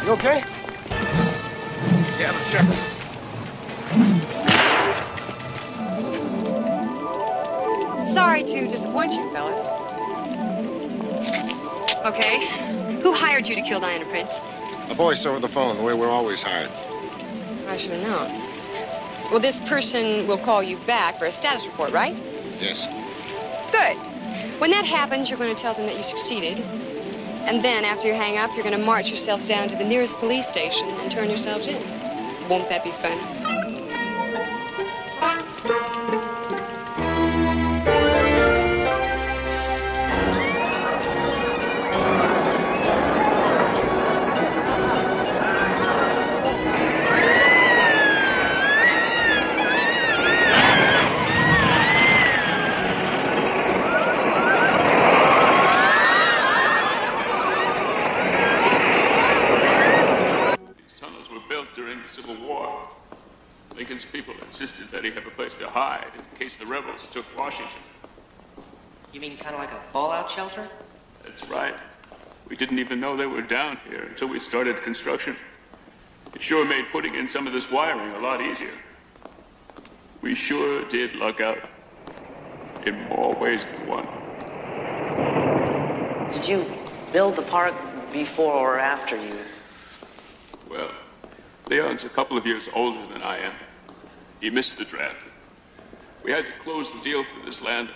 You okay? Yeah, let's check. Sorry to disappoint you, fellas. Okay. Who hired you to kill Diana Prince? A voice over the phone, the way we're always hired. I should have known. Well, this person will call you back for a status report, right? Yes. Good. When that happens, you're going to tell them that you succeeded. And then, after you hang up, you're going to march yourselves down to the nearest police station and turn yourselves in. Won't that be fun? Civil War. Lincoln's people insisted that he have a place to hide in case the rebels took Washington. You mean kind of like a fallout shelter? That's right. We didn't even know they were down here until we started construction. It sure made putting in some of this wiring a lot easier. We sure did luck out. In more ways than one. Did you build the park before or after you? Well, Leon's a couple of years older than I am. He missed the draft. We had to close the deal for this land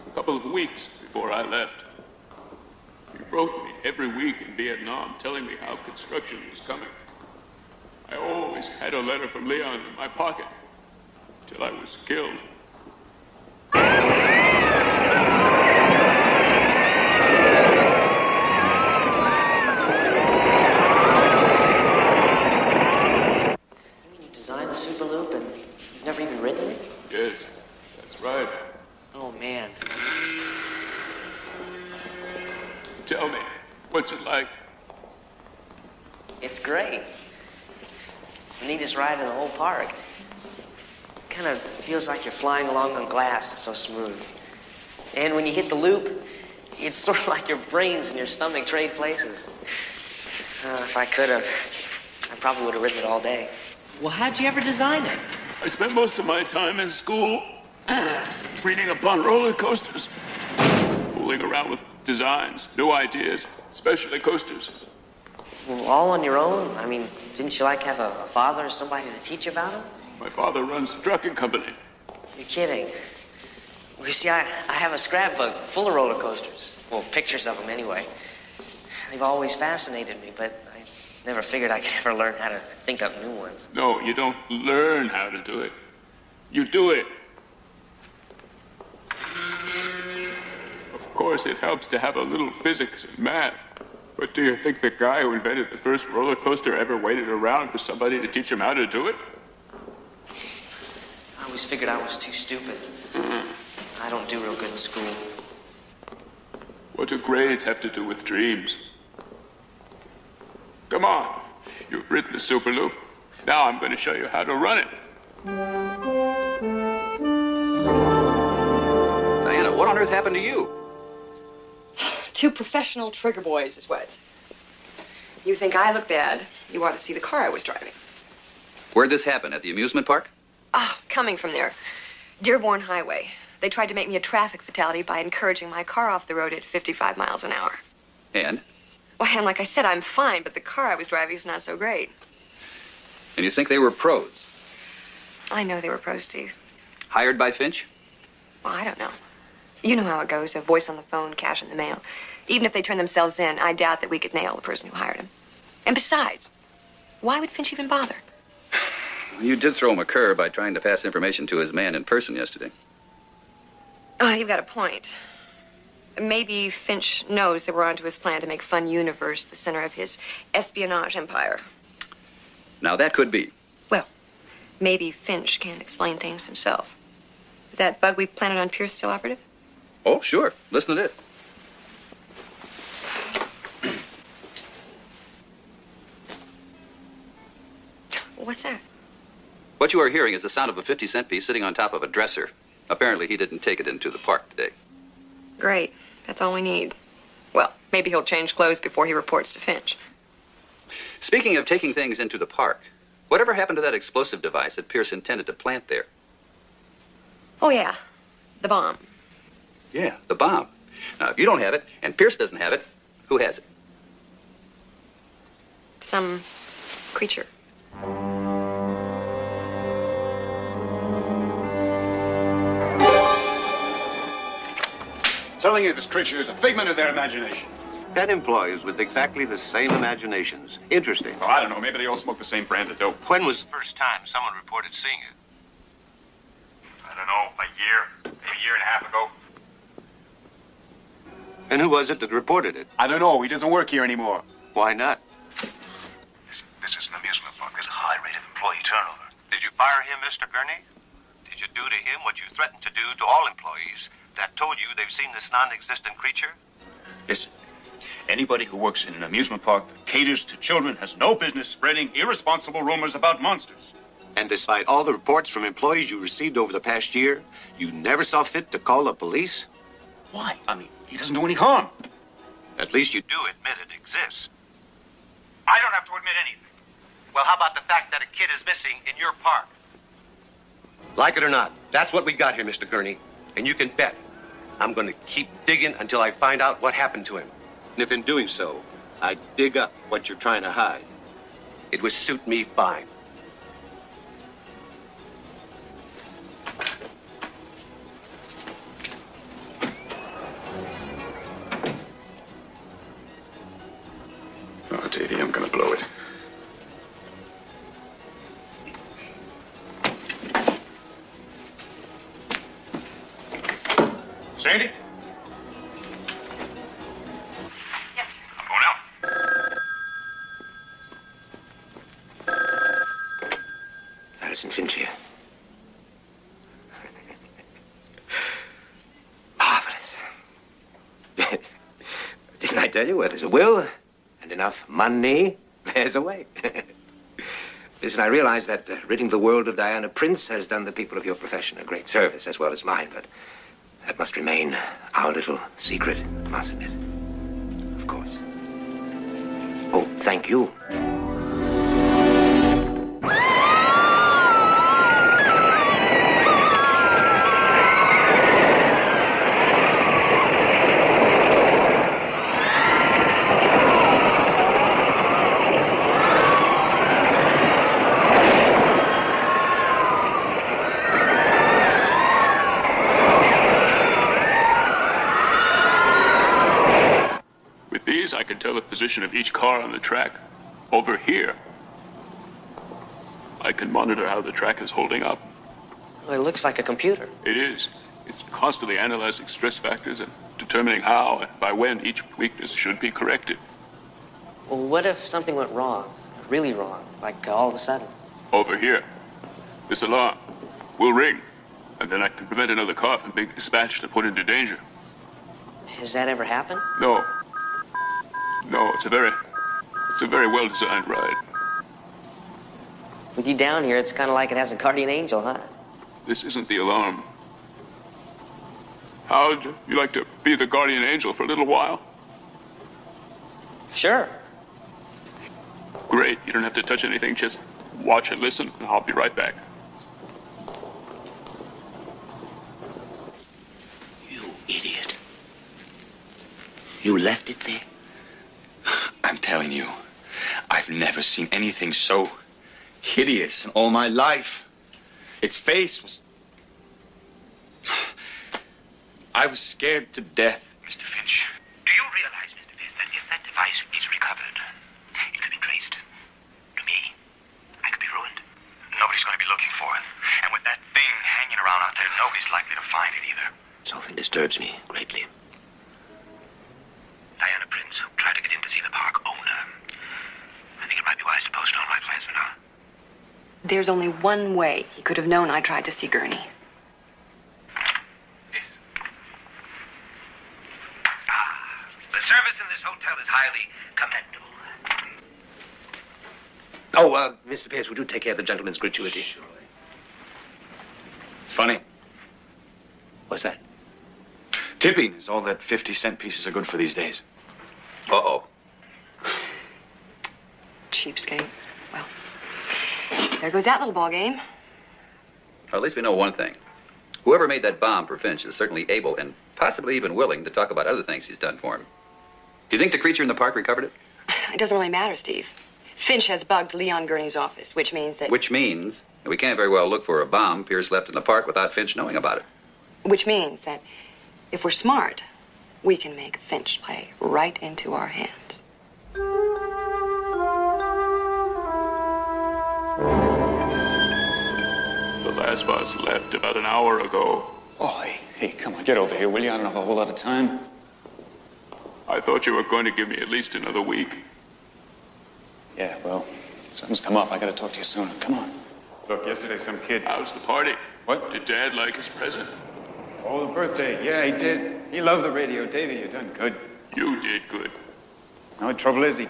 a couple of weeks before I left. He wrote me every week in Vietnam telling me how construction was coming. I always had a letter from Leon in my pocket till I was killed. Designed the Superloop and you've never even ridden it? Yes, that's right. Oh, man. Tell me, what's it like? It's great. It's the neatest ride in the whole park. Kind of feels like you're flying along on glass. It's so smooth. And when you hit the loop, it's sort of like your brains and your stomach trade places. If I could have, I probably would have ridden it all day. Well, how'd you ever design it? I spent most of my time in school reading upon roller coasters, fooling around with designs, new ideas, especially coasters. Well, all on your own? I mean, didn't you like have a father or somebody to teach you about them? My father runs a trucking company. You're kidding. Well, you see, I have a scrapbook full of roller coasters. Well, pictures of them anyway. They've always fascinated me, but I never figured I could ever learn how to think up new ones. No, you don't learn how to do it. You do it. Of course, it helps to have a little physics and math. But do you think the guy who invented the first roller coaster ever waited around for somebody to teach him how to do it? I always figured I was too stupid. I don't do real good in school. What do grades have to do with dreams? Come on. You've ridden the Superloop. Now I'm going to show you how to run it. Diana, what on earth happened to you? Two professional trigger boys is what. You think I look bad, you ought to see the car I was driving. Where'd this happen? At the amusement park? Coming from there. Dearborn Highway. They tried to make me a traffic fatality by encouraging my car off the road at 55 miles an hour. And? Well, and like I said, I'm fine, but the car I was driving is not so great. And you think they were pros? I know they were pros, Steve. Hired by Finch? Well, I don't know. You know how it goes, a voice on the phone, cash in the mail. Even if they turn themselves in, I doubt that we could nail the person who hired him. And besides, why would Finch even bother? You did throw him a curve by trying to pass information to his man in person yesterday. Oh, you've got a point. Maybe Finch knows that we're onto his plan to make Fun Universe the center of his espionage empire. Now, that could be. Well, maybe Finch can explain things himself. Is that bug we planted on Pierce still operative? Oh, sure. Listen to this. What's that? What you are hearing is the sound of a 50-cent piece sitting on top of a dresser. Apparently, he didn't take it into the park today. Great. That's all we need. Well, maybe he'll change clothes before he reports to Finch. Speaking of taking things into the park, whatever happened to that explosive device that Pierce intended to plant there? Oh, yeah. The bomb. Yeah, the bomb. Now, if you don't have it, and Pierce doesn't have it, who has it? Some creature. Telling you this creature is a figment of their imagination. 10 employees with exactly the same imaginations. Interesting. Oh, I don't know. Maybe they all smoke the same brand of dope. When was the first time someone reported seeing it? I don't know. A year, maybe a year and a half ago. And who was it that reported it? I don't know. He doesn't work here anymore. Why not? This is an amusement park. There's a high rate of employee turnover. Did you fire him, Mr. Gurney? Did you do to him what you threatened to do to all employees that told you they've seen this non-existent creature? Listen, anybody who works in an amusement park that caters to children has no business spreading irresponsible rumors about monsters. And despite all the reports from employees you received over the past year, you never saw fit to call the police? Why? I mean, he doesn't do any harm. At least you do. Do admit it exists. I don't have to admit anything. Well, how about the fact that a kid is missing in your park? Like it or not, that's what we got here, Mr. Gurney. And you can bet I'm going to keep digging until I find out what happened to him. And if in doing so, I dig up what you're trying to hide, it would suit me fine. Oh, Davey, I'm gonna blow it. Sandy? Yes, I'm going out. Alison Finch here. Marvelous. Didn't I tell you, where there's a will and enough money, there's a way. Listen, I realize that ridding the world of Diana Prince has done the people of your profession a great service, as well as mine, but that must remain our little secret, mustn't it? Of course. Oh, thank you. I can tell the position of each car on the track. Over here, I can monitor how the track is holding up. Well, it looks like a computer. It is. It's constantly analyzing stress factors and determining how and by when each weakness should be corrected. Well, what if something went wrong? Really wrong? Like all of a sudden? Over here, this alarm will ring, and then I can prevent another car from being dispatched and put into danger. Has that ever happened? No. No, it's a very well-designed ride. With you down here, it's kind of like it has a guardian angel, huh? This isn't the alarm. How'd you like to be the guardian angel for a little while? Sure. Great. You don't have to touch anything. Just watch and listen, and I'll be right back. You idiot. You left it there? I'm telling you, I've never seen anything so hideous in all my life. Its face was... I was scared to death. Mr. Finch, do you realize, Mr. Finch, that if that device is recovered, it could be traced to me? I could be ruined. Nobody's going to be looking for it. And with that thing hanging around out there, nobody's likely to find it either. Something disturbs me greatly. Diana Prince tried to get in to see the park owner. I think it might be wise to postpone my plans for now. There's only one way he could have known I tried to see Gurney. Yes. The service in this hotel is highly commendable. Oh, Mr. Pierce, would you take care of the gentleman's gratuity? Surely. Funny. What's that? Tipping is all that 50-cent pieces are good for these days. Uh-oh. cheapskate. Well, there goes that little ball game. Well, at least we know one thing. Whoever made that bomb for Finch is certainly able and possibly even willing to talk about other things he's done for him. Do you think the creature in the park recovered it? It doesn't really matter, Steve. Finch has bugged Leon Gurney's office, which means that... Which means that we can't very well look for a bomb Pierce left in the park without Finch knowing about it. Which means that if we're smart, we can make Finch play right into our hands. The last bus left about an hour ago. Oh, hey, come on, get over here, will you? I don't have a whole lot of time. I thought you were going to give me at least another week. Yeah, well, something's come up. I gotta talk to you soon. Come on. Look, yesterday some kid... How's the party? What? Did Dad like his present? Oh, the birthday. Yeah, he did. He loved the radio. Davey, you done good. You did good. Now, the trouble is, he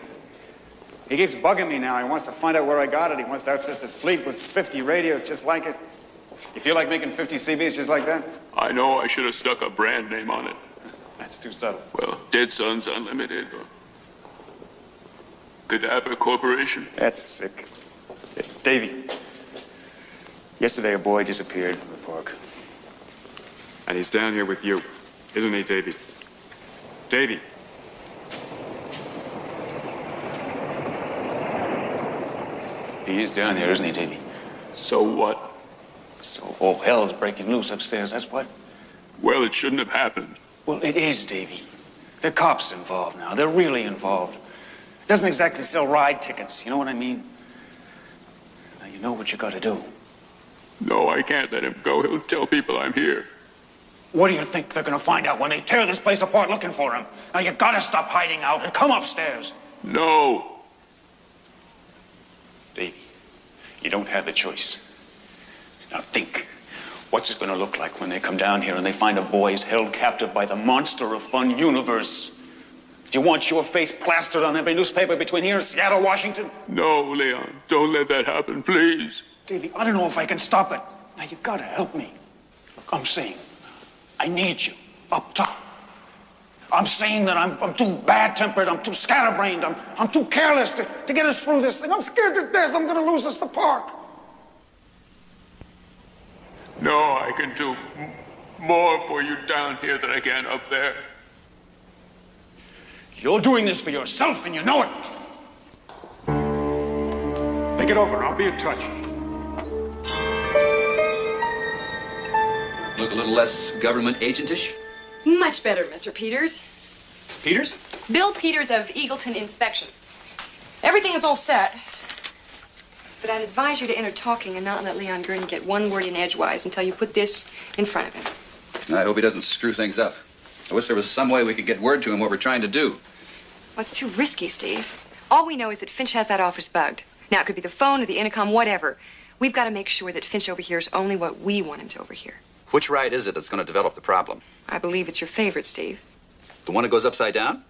keeps bugging me now. He wants to find out where I got it. He wants to outfit the fleet with 50 radios just like it. You feel like making 50 CBs just like that? I know I should have stuck a brand name on it. That's too subtle. Well, Dead Sons Unlimited or Cadaver Corporation. That's sick. Davey, yesterday a boy disappeared from the park. And he's down here with you. Isn't he, Davey? Davey. He is down here, isn't he, Davey? So what? So all hell's breaking loose upstairs, that's what? Well, it shouldn't have happened. Well, it is, Davey. There are cops involved now. They're really involved. It doesn't exactly sell ride tickets, you know what I mean? Now, you know what you gotta do. No, I can't let him go. He'll tell people I'm here. What do you think they're gonna find out when they tear this place apart looking for him? Now, you gotta stop hiding out and come upstairs. No. Davey, you don't have a choice. Now think. What's it gonna look like when they come down here and they find a boy is held captive by the monster of fun universe? Do you want your face plastered on every newspaper between here and Seattle, Washington? No, Leon. Don't let that happen, please. Davey, I don't know if I can stop it. Now, you gotta help me. Look, I'm saying, I need you up top. I'm saying that I'm too bad-tempered, I'm too scatterbrained, I'm too careless to get us through this thing. I'm scared to death I'm gonna lose us the park. No, I can do more for you down here than I can up there. You're doing this for yourself, and you know it. Think it over. I'll be in touch. Look a little less government agentish? Much better, Mr. Peters. Peters? Bill Peters of Eagleton Inspection. Everything is all set. But I'd advise you to enter talking and not let Leon Gurney get one word in edgewise until you put this in front of him. I hope he doesn't screw things up. I wish there was some way we could get word to him what we're trying to do. Well, it's too risky, Steve. All we know is that Finch has that office bugged. Now, it could be the phone or the intercom, whatever. We've got to make sure that Finch overhears only what we want him to overhear. Which ride is it that's going to develop the problem? I believe it's your favorite, Steve. The one that goes upside down?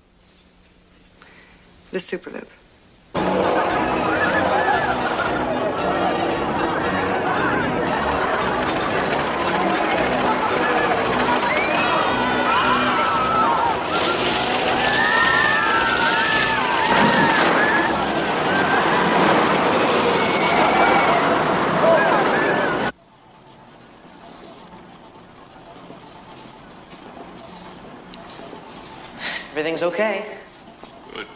The Superloop. Everything's okay. Good.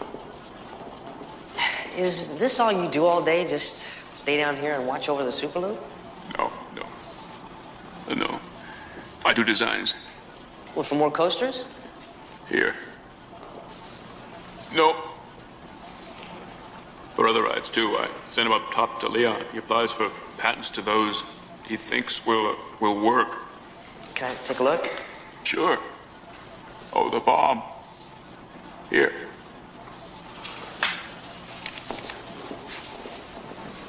Is this all you do all day? Just stay down here and watch over the Superloop? No. No. I do designs. What, for more coasters? Here. No. For other rides, too. I sent him up top to Leon. He applies for patents to those he thinks will work. Can I take a look? Sure. Oh, the bomb. Here.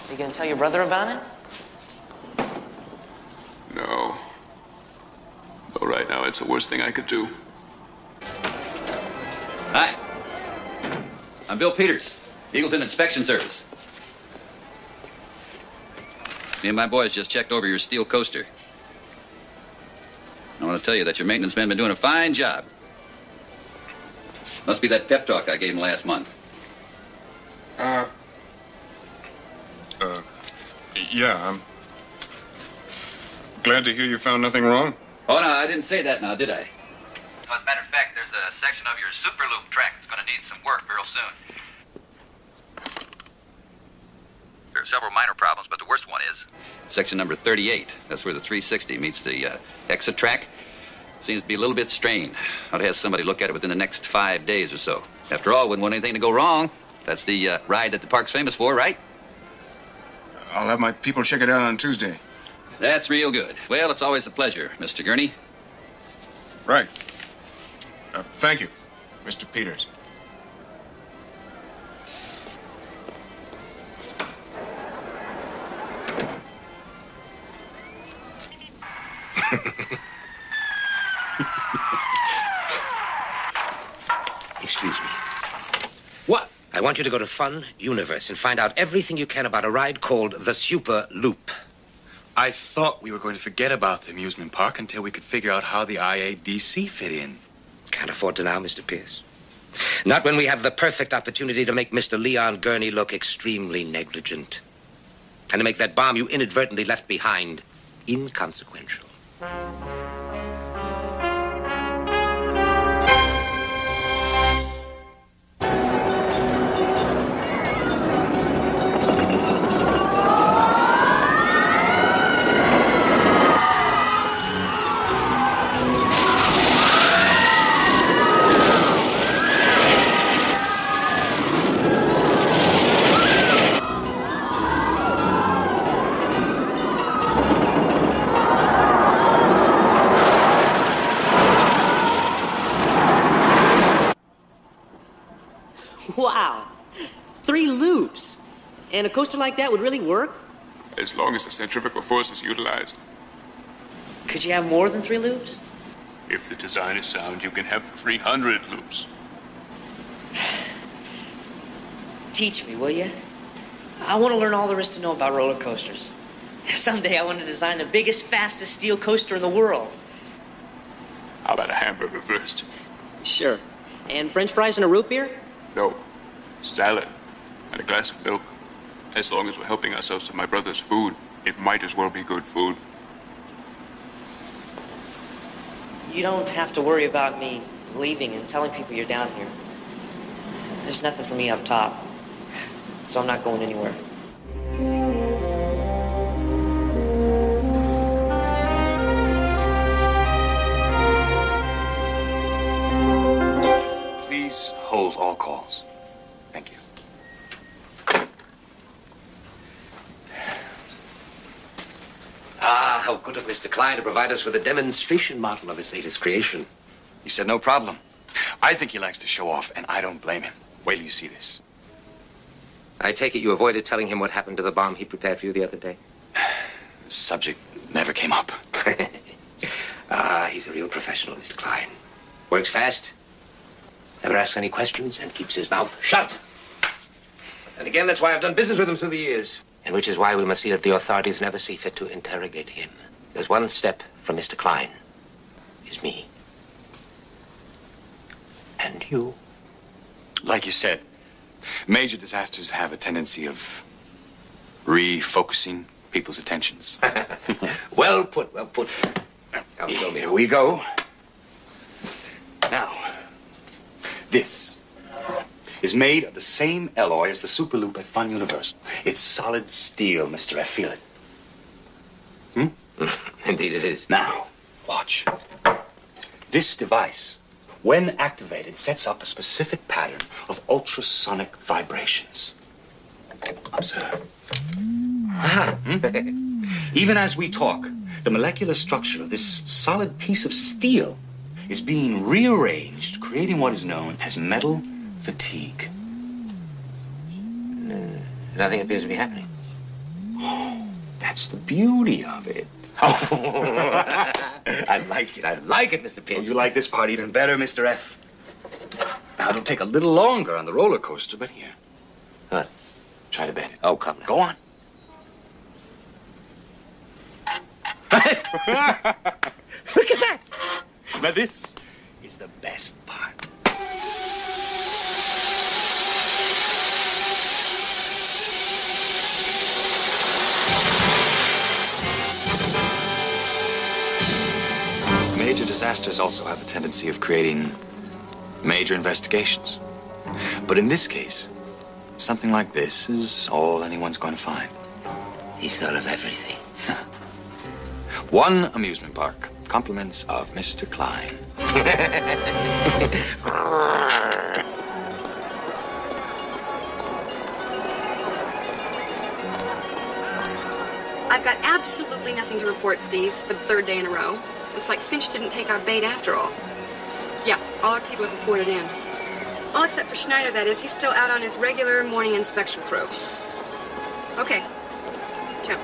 You gonna tell your brother about it? No. No, right now, it's the worst thing I could do. Hi. I'm Bill Peters, Eagleton Inspection Service. Me and my boys just checked over your steel coaster. I want to tell you that your maintenance men been doing a fine job. Must be that pep talk I gave him last month. Yeah, I'm glad to hear you found nothing wrong. Oh, no, I didn't say that now, did I? No, as a matter of fact, there's a section of your super loop track that's going to need some work real soon. There are several minor problems, but the worst one is section number 38. That's where the 360 meets the exit track. Seems to be a little bit strained. Ought to have somebody look at it within the next 5 days or so. After all, wouldn't want anything to go wrong. That's the ride that the park's famous for, right? I'll have my people check it out on Tuesday. That's real good. Well, it's always a pleasure, Mr. Gurney. Right. Thank you, Mr. Peters. Excuse me. What? I want you to go to Fun Universe and find out everything you can about a ride called the Super Loop. I thought we were going to forget about the amusement park until we could figure out how the IADC fit in. Can't afford to now, Mr. Pierce. Not when we have the perfect opportunity to make Mr. Leon Gurney look extremely negligent. And to make that bomb you inadvertently left behind inconsequential. Wow. 3 loops. And a coaster like that would really work? As long as the centrifugal force is utilized. Could you have more than 3 loops? If the design is sound, you can have 300 loops. Teach me, will you? I want to learn all there is to know about roller coasters. Someday I want to design the biggest, fastest steel coaster in the world. How about a hamburger first? Sure. And French fries and a root beer? No. Salad and a glass of milk. As long as we're helping ourselves to my brother's food, it might as well be good food. You don't have to worry about me leaving and telling people you're down here. There's nothing for me up top, so I'm not going anywhere. Please hold all calls. Thank you. Ah, how good of Mr. Klein to provide us with a demonstration model of his latest creation. He said no problem. I think he likes to show off, and I don't blame him. Wait till you see this. I take it you avoided telling him what happened to the bomb he prepared for you the other day? The subject never came up. Ah, he's a real professional, Mr. Klein. Works fast, never asks any questions, and keeps his mouth shut. And again, that's why I've done business with him through the years. And which is why we must see that the authorities never see fit to interrogate him. There's one step from Mr. Klein. Is me. And you. Like you said, major disasters have a tendency of refocusing people's attentions. Well put, well put. Now, here we go. Now, this is made of the same alloy as the Super Loop at Fun Universal. It's solid steel, Mr. F. Feel it? Indeed it is. Now, watch. This device, when activated, sets up a specific pattern of ultrasonic vibrations. Observe. Even as we talk, the molecular structure of this solid piece of steel is being rearranged, creating what is known as metal fatigue. Nothing appears to be happening. Oh, that's the beauty of it. I like it, Mr. Pitts. Oh, you like this part even better, Mr. F. Now, it'll take a little longer on the roller coaster, but here. What? Try to bend it. Oh, come now. Go on. Look at that! Now, this is the best part. disasters also have a tendency of creating major investigations. But in this case, something like this is all anyone's going to find. He's thought of everything. One amusement park. Compliments of Mr. Klein. I've got absolutely nothing to report, Steve, for the third day in a row. Looks like Finch didn't take our bait after all. Yeah, all our people have reported in. All except for Schneider, that is. He's still out on his regular morning inspection crew. Okay. Ciao.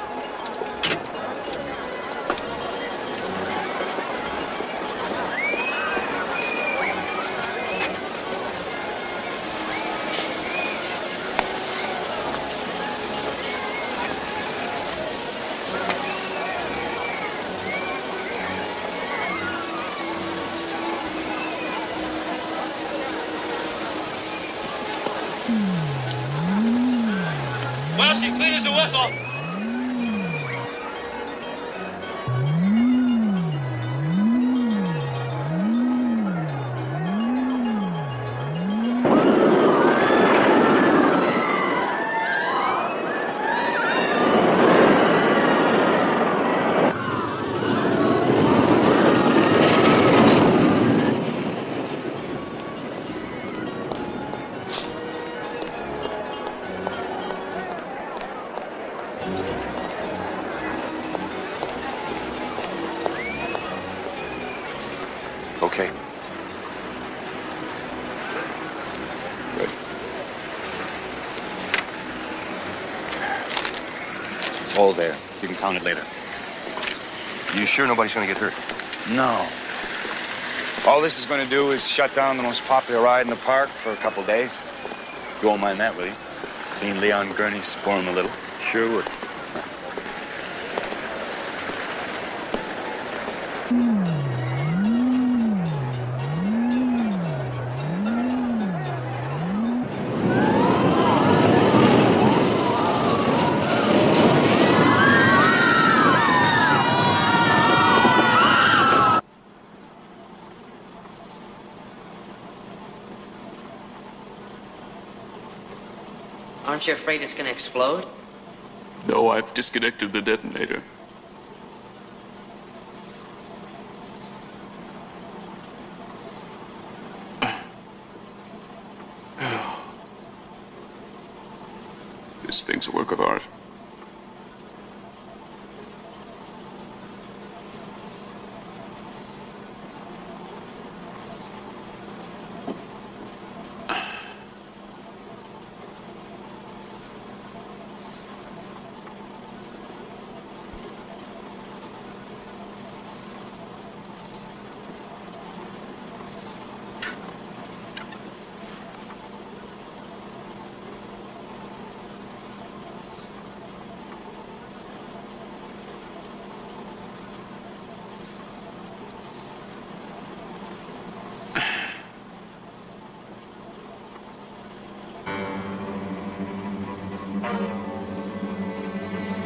Well, she's clean as a whistle. Okay. Good. It's all there. You can count it later. You sure nobody's gonna get hurt? No. All this is going to do is shut down the most popular ride in the park for a couple days. You won't mind that, will you? Seeing Leon Gurney squirm a little. Sure would. Aren't you afraid it's going to explode? No, I've disconnected the detonator. This thing's a work of art.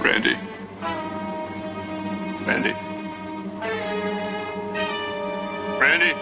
Randy. Randy. Randy.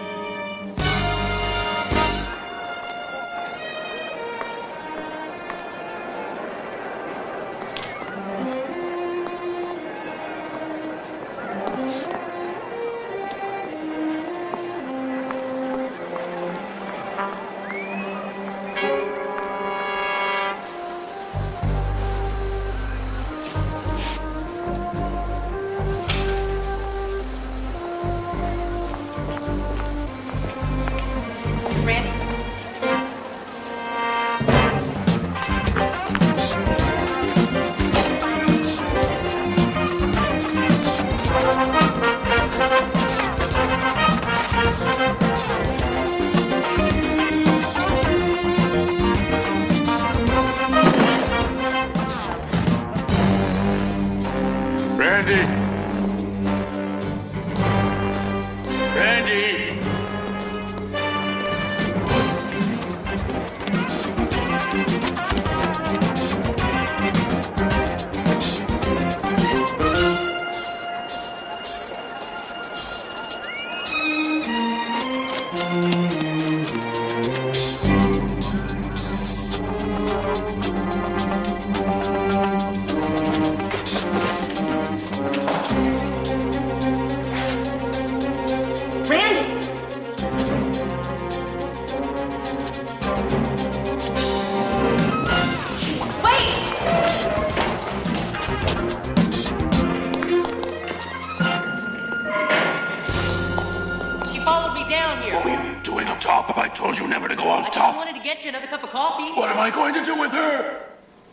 told you never to go on I top. just wanted to get you another cup of coffee. What am I going to do with her?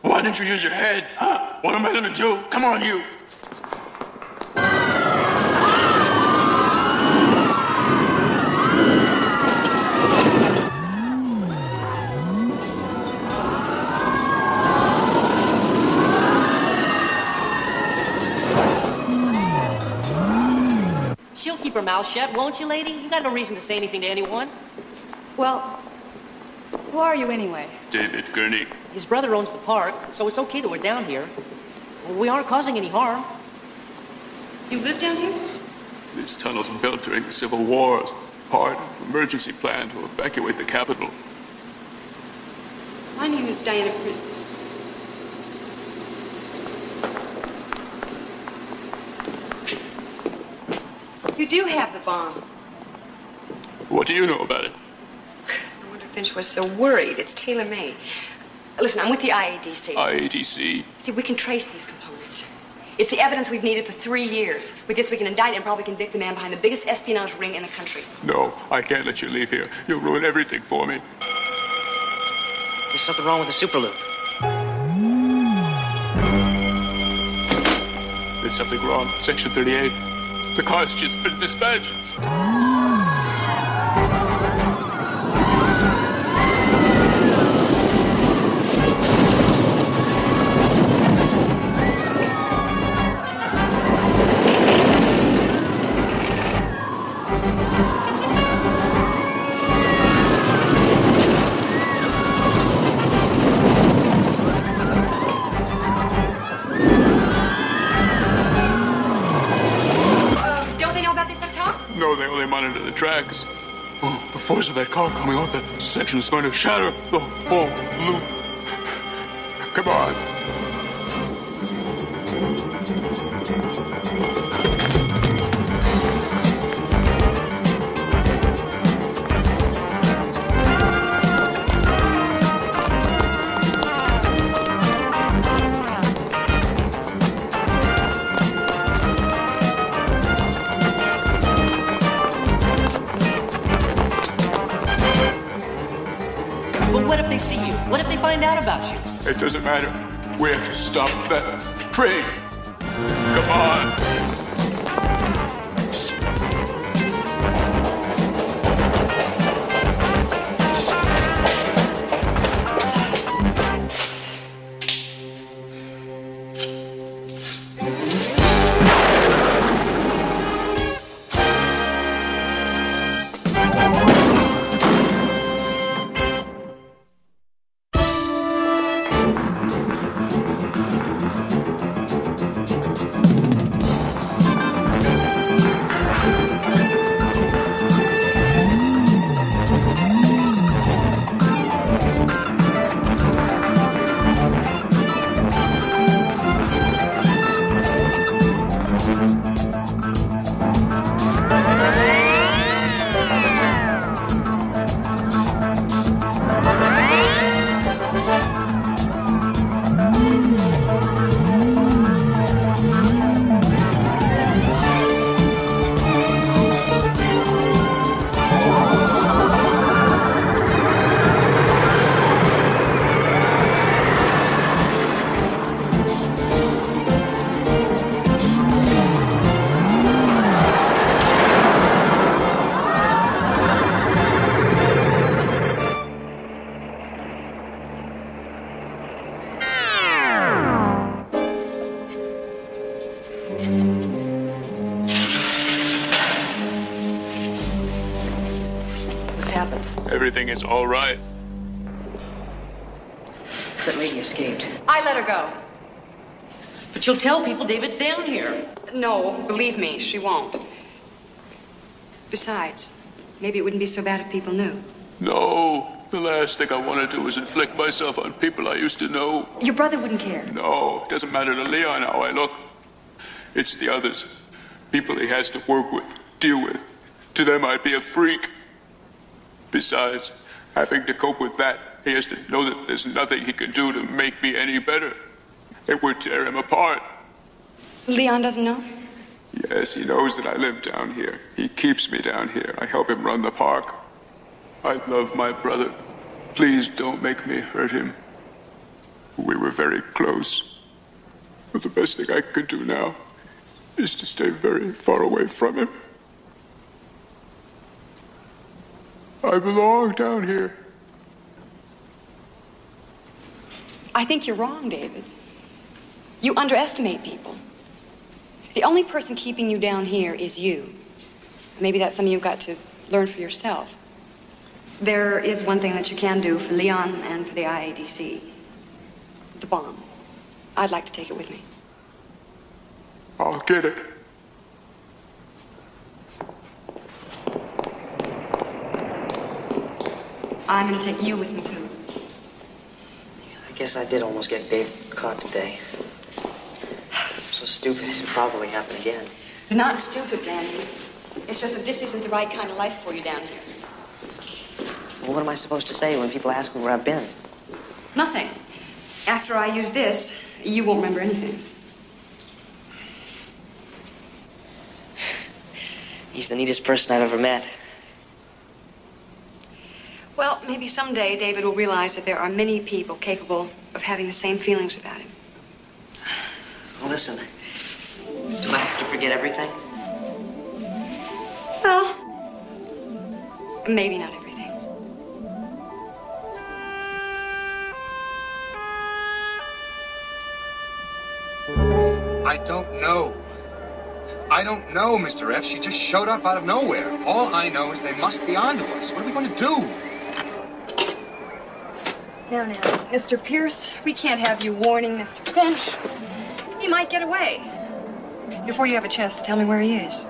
Why didn't you use your head? Huh? What am I going to do? Come on, you. She'll keep her mouth shut, won't you, lady? You got no reason to say anything to anyone. Well, who are you anyway? David Gurney. His brother owns the park, so it's okay that we're down here. We aren't causing any harm. You live down here? This tunnel's built during the Civil War as part of an emergency plan to evacuate the capital. My name is Diana Prince. You do have the bomb. What do you know about it? I wonder if Finch was so worried. It's tailor-made. Listen, I'm with the IADC. IADC? See, we can trace these components. It's the evidence we've needed for 3 years. With this, we can indict and probably convict the man behind the biggest espionage ring in the country. No, I can't let you leave here. You'll ruin everything for me. There's something wrong with the super loop. There's something wrong. Section 38. The car's just been dispatched. No, they only monitor the tracks. Oh, the force of that car coming off that section is going to shatter the whole loop. Come on. About you. It doesn't matter. We have to stop that train. Come on. Everything is all right. That lady escaped. I let her go. But you'll tell people David's down here. No, believe me, she won't. Besides, maybe it wouldn't be so bad if people knew. No, the last thing I want to do is inflict myself on people I used to know. Your brother wouldn't care. No, it doesn't matter to Leon how I look. It's the others. People he has to work with, deal with. To them, I'd be a freak. Besides, having to cope with that, he has to know that there's nothing he can do to make me any better. It would tear him apart. Leon doesn't know? Yes, he knows that I live down here. He keeps me down here. I help him run the park. I love my brother. Please don't make me hurt him. We were very close. But the best thing I could do now is to stay very far away from him. I belong down here. I think you're wrong, David. You underestimate people. The only person keeping you down here is you. Maybe that's something you've got to learn for yourself. There is one thing that you can do for Leon and for the IADC. The bomb. I'd like to take it with me. I'll get it. I'm going to take you with me, too. I guess I did almost get Dave caught today. I'm so stupid, it'll probably happen again. You're not stupid, Randy. It's just that this isn't the right kind of life for you down here. Well, what am I supposed to say when people ask me where I've been? Nothing. After I use this, you won't remember anything. He's the neatest person I've ever met. Well, maybe someday David will realize that there are many people capable of having the same feelings about him. Well, listen, do I have to forget everything? Well, maybe not everything. I don't know. I don't know, Mr. F. She just showed up out of nowhere. All I know is they must be onto us. What are we going to do? Now, Mr. Pierce, we can't have you warning Mr. Finch. He might get away before you have a chance to tell me where he is.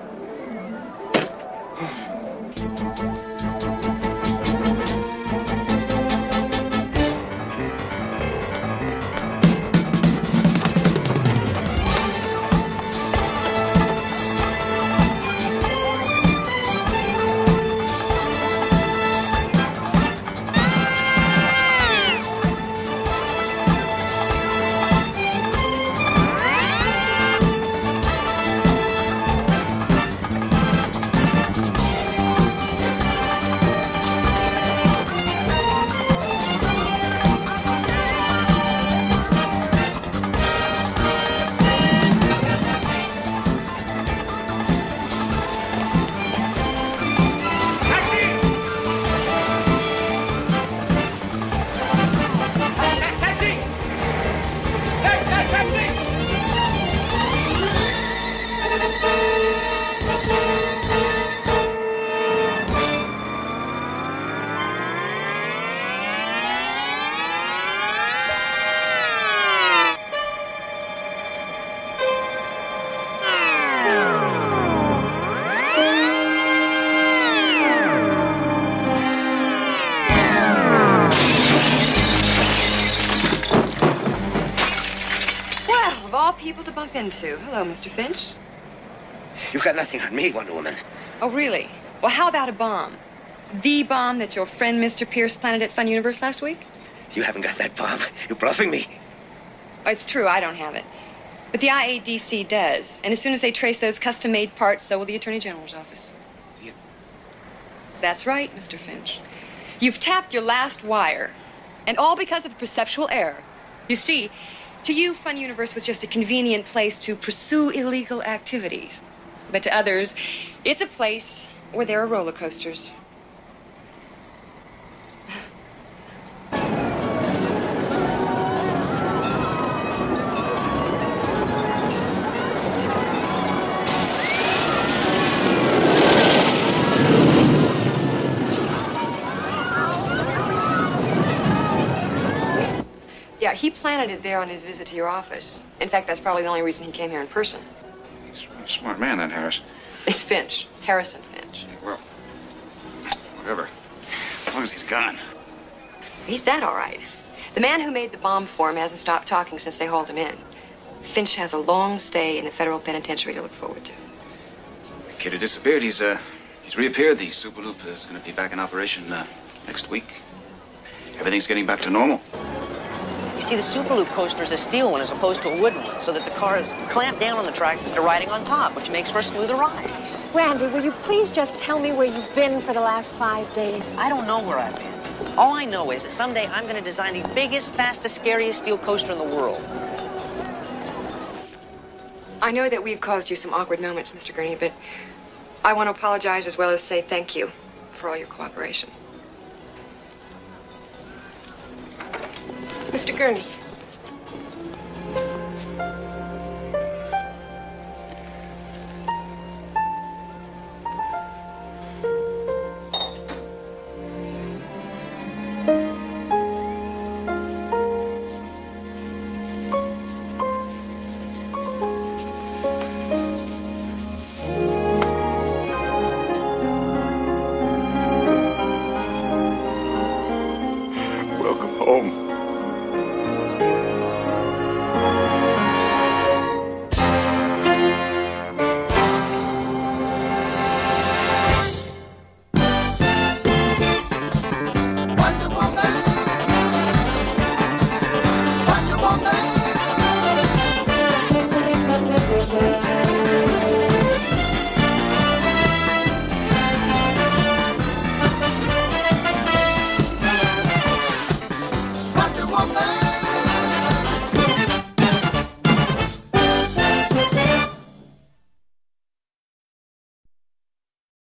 Into. Hello, Mr. Finch. You've got nothing on me, Wonder Woman. Oh, really? Well, how about a bomb? The bomb that your friend Mr. Pierce planted at Fun Universe last week? You haven't got that bomb. You're bluffing me. Oh, it's true, I don't have it. But the IADC does. And as soon as they trace those custom-made parts, so will the Attorney General's office. That's right, Mr. Finch. You've tapped your last wire. And all because of a perceptual error. You see, to you, Fun Universe was just a convenient place to pursue illegal activities. But to others, it's a place where there are roller coasters. Yeah, he planted it there on his visit to your office. In fact, that's probably the only reason he came here in person. He's a smart man, that Harris. It's Finch. Harrison Finch. Well, whatever. As long as he's gone. He's that all right. The man who made the bomb for him hasn't stopped talking since they hauled him in. Finch has a long stay in the federal penitentiary to look forward to. The kid who disappeared, he's reappeared. The Superloop is going to be back in operation next week. Everything's getting back to normal. You see, the Superloop coaster is a steel one as opposed to a wooden one, so that the cars clamp down on the track instead of riding on top, which makes for a smoother ride. Randy, will you please just tell me where you've been for the last 5 days? I don't know where I've been. All I know is that someday I'm going to design the biggest, fastest, scariest steel coaster in the world. I know that we've caused you some awkward moments, Mr. Gurney, but I want to apologize as well as say thank you for all your cooperation. Mr. Gurney.